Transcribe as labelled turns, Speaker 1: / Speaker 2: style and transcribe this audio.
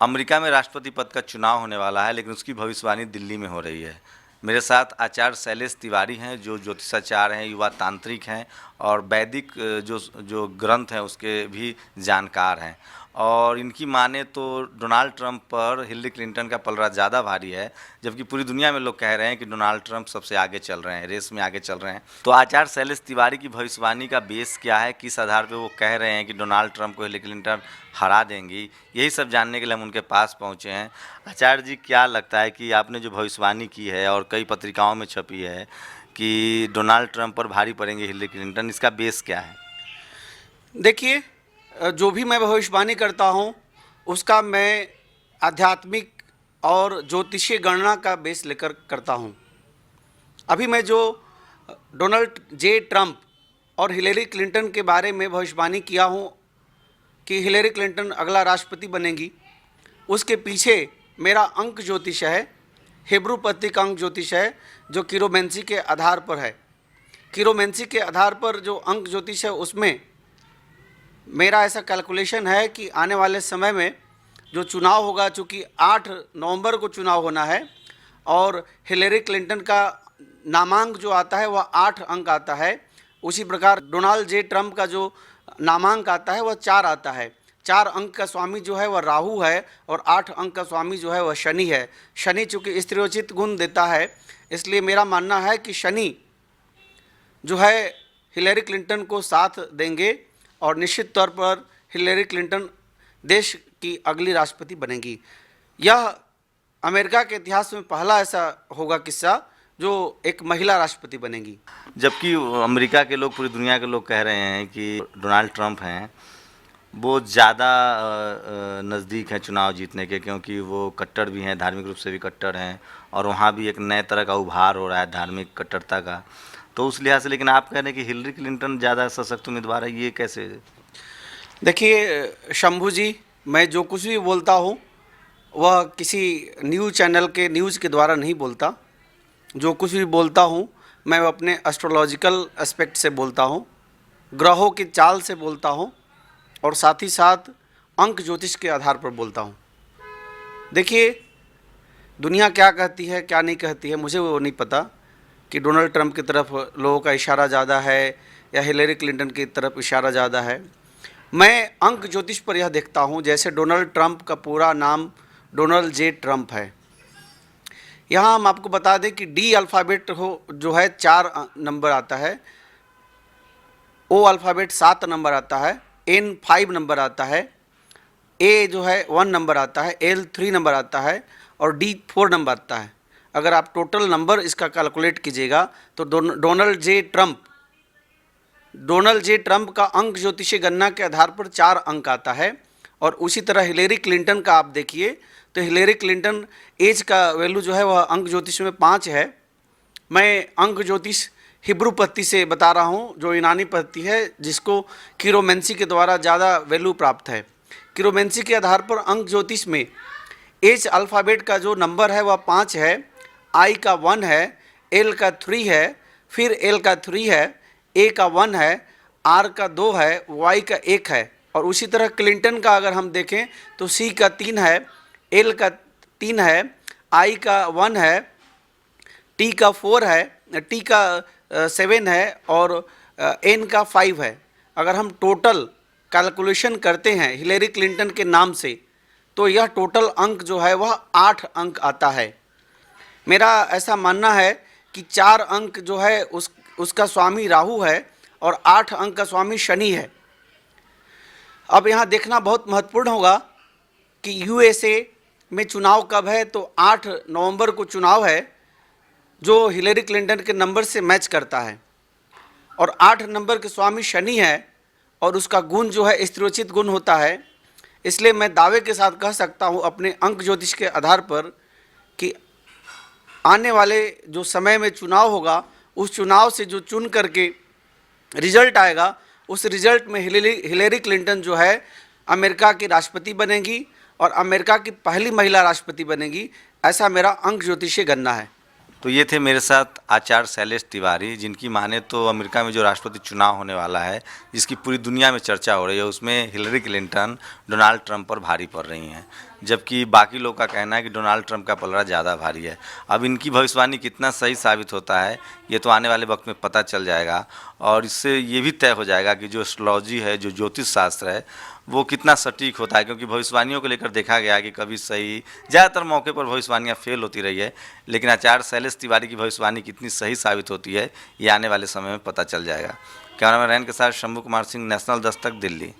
Speaker 1: America में राष्ट्रपति पद का चुनाव होने वाला है, लेकिन उसकी भविष्यवाणी दिल्ली में हो रही है। मेरे साथ आचार्य शैलेश तिवारी हैं, जो ज्योतिषाचार्य हैं, युवा तांत्रिक हैं और वैदिक जो ग्रंथ हैं उसके भी जानकार हैं। और इनकी माने तो डोनाल्ड ट्रंप पर हिलरी क्लिंटन का पलड़ा ज़्यादा भारी है, जबकि पूरी दुनिया में लोग कह रहे हैं कि डोनाल्ड ट्रंप सबसे आगे चल रहे हैं, रेस में आगे चल रहे हैं। तो आचार्य शैलेश तिवारी की भविष्यवाणी का बेस क्या है, किस आधार पर वो कह रहे हैं कि डोनाल्ड ट्रंप को हिलरी क्लिंटन हरा देंगी, यही सब जानने के लिए हम उनके पास पहुँचे हैं। आचार्य जी, क्या लगता है कि आपने जो भविष्यवाणी की है और कई पत्रिकाओं में छपी है कि डोनाल्ड ट्रंप पर भारी पड़ेंगे हिलरी क्लिंटन, इसका बेस क्या है?
Speaker 2: देखिए, जो भी मैं भविष्यवाणी करता हूँ उसका मैं आध्यात्मिक और ज्योतिषीय गणना का बेस लेकर करता हूँ। अभी मैं जो डोनाल्ड जे ट्रंप और हिलेरी क्लिंटन के बारे में भविष्यवाणी किया हूँ कि हिलेरी क्लिंटन अगला राष्ट्रपति बनेंगी, उसके पीछे मेरा अंक ज्योतिष है, हिब्रू पत्रिक अंक ज्योतिष है, जो किरोमेंसी के आधार पर है। किरोमेंसी के आधार पर जो अंक ज्योतिष है उसमें मेरा ऐसा कैलकुलेशन है कि आने वाले समय में जो चुनाव होगा, चूँकि 8 नवंबर को चुनाव होना है और हिलेरी क्लिंटन का नामांक जो आता है वह 8 अंक आता है, उसी प्रकार डोनाल्ड जे ट्रंप का जो नामांक आता है वह 4 आता है। 4 अंक का स्वामी जो है वह राहु है और 8 अंक का स्वामी जो है वह शनि है। शनि चूँकि स्त्रीयोचित गुण देता है, इसलिए मेरा मानना है कि शनि जो है हिलेरी क्लिंटन को साथ देंगे और निश्चित तौर पर हिलेरी क्लिंटन देश की अगली राष्ट्रपति बनेगी। यह अमेरिका के इतिहास में पहला ऐसा होगा किस्सा जो एक महिला राष्ट्रपति बनेगी।
Speaker 1: जबकि अमेरिका के लोग, पूरी दुनिया के लोग कह रहे हैं कि डोनाल्ड ट्रंप हैं वो ज़्यादा नज़दीक हैं चुनाव जीतने के, क्योंकि वो कट्टर भी हैं, धार्मिक रूप से भी कट्टर हैं और वहाँ भी एक नए तरह का उभार हो रहा है धार्मिक कट्टरता का। तो उस लिहाज से, लेकिन आप कह रहे हैं कि हिलरी क्लिंटन ज़्यादा सशक्त उम्मीदवार है, ये कैसे?
Speaker 2: देखिए शंभू जी, मैं जो कुछ भी बोलता हूँ वह किसी न्यूज़ चैनल के न्यूज़ के द्वारा नहीं बोलता। जो कुछ भी बोलता हूँ मैं अपने एस्ट्रोलॉजिकल एस्पेक्ट से बोलता हूँ, ग्रहों की चाल से बोलता हूँ और साथ ही साथ अंक ज्योतिष के आधार पर बोलता हूँ। देखिए, दुनिया क्या कहती है क्या नहीं कहती है मुझे वो नहीं पता कि डोनाल्ड ट्रंप की तरफ लोगों का इशारा ज़्यादा है या हिलेरी क्लिंटन की तरफ इशारा ज़्यादा है। मैं अंक ज्योतिष पर यह देखता हूँ, जैसे डोनाल्ड ट्रंप का पूरा नाम डोनाल्ड जे ट्रंप है। यहाँ हम आपको बता दें कि डी अल्फ़ाबेट जो है 4 नंबर आता है, ओ अल्फ़ाबेट 7 नंबर आता है, एन 5 नंबर आता है, ए जो है 1 नंबर आता है, एल 3 नंबर आता है और डी 4 नंबर आता है। अगर आप टोटल नंबर इसका कैलकुलेट कीजिएगा तो डोनाल्ड जे ट्रंप का अंक ज्योतिषीय गणना के आधार पर 4 अंक आता है। और उसी तरह हिलेरी क्लिंटन का आप देखिए तो हिलेरी क्लिंटन एज का वैल्यू जो है वह अंक ज्योतिष में 5 है। मैं अंक ज्योतिष हिब्रू पत्ती से बता रहा हूँ, जो यूनानी पत्ती है, जिसको किरोमेंसी के द्वारा ज़्यादा वैल्यू प्राप्त है। किरोमेंसी के आधार पर अंक ज्योतिष में एच अल्फ़ाबेट का जो नंबर है वह 5 है, आई का 1 है, एल का 3 है, फिर एल का 3 है, ए का 1 है, आर का 2 है, वाई का 1 है। और उसी तरह क्लिंटन का अगर हम देखें तो सी का 3 है, एल का 3 है, आई का 1 है, टी का 4 है, टी का 7 है और एन का 5 है। अगर हम टोटल कैलकुलेशन करते हैं हिलेरी क्लिंटन के नाम से तो यह टोटल अंक जो है वह 8 अंक आता है। मेरा ऐसा मानना है कि 4 अंक जो है उसका स्वामी राहु है और 8 अंक का स्वामी शनि है। अब यहाँ देखना बहुत महत्वपूर्ण होगा कि यूएसए में चुनाव कब है, तो 8 नवंबर को चुनाव है, जो हिलेरी क्लिंटन के नंबर से मैच करता है और 8 नंबर के स्वामी शनि है और उसका गुण जो है स्त्रीयोचित गुण होता है। इसलिए मैं दावे के साथ कह सकता हूँ अपने अंक ज्योतिष के आधार पर कि आने वाले जो समय में चुनाव होगा, उस चुनाव से जो चुन करके रिजल्ट आएगा, उस रिजल्ट में हिलेरी क्लिंटन जो है अमेरिका की राष्ट्रपति बनेगी और अमेरिका की पहली महिला राष्ट्रपति बनेगी, ऐसा मेरा अंक ज्योतिषीय गणना है।
Speaker 1: तो ये थे मेरे साथ आचार्य शैलेश तिवारी, जिनकी माने तो अमेरिका में जो राष्ट्रपति चुनाव होने वाला है, जिसकी पूरी दुनिया में चर्चा हो रही है, उसमें हिलरी क्लिंटन डोनाल्ड ट्रंप पर भारी पड़ रही हैं। जबकि बाकी लोग का कहना है कि डोनाल्ड ट्रंप का पलड़ा ज़्यादा भारी है। अब इनकी भविष्यवाणी कितना सही साबित होता है ये तो आने वाले वक्त में पता चल जाएगा, और इससे ये भी तय हो जाएगा कि जो एस्ट्रोलॉजी है, जो ज्योतिष शास्त्र है, वो कितना सटीक होता है। क्योंकि भविष्यवाणियों को लेकर देखा गया है कि कभी सही, ज़्यादातर मौके पर भविष्यवाणियाँ फेल होती रही है, लेकिन आचार्य शैलेश तिवारी की भविष्यवाणी कितनी सही साबित होती है ये आने वाले समय में पता चल जाएगा। कैमरामैन रैन के साथ शंभू कुमार सिंह, नेशनल दस्तक, दिल्ली।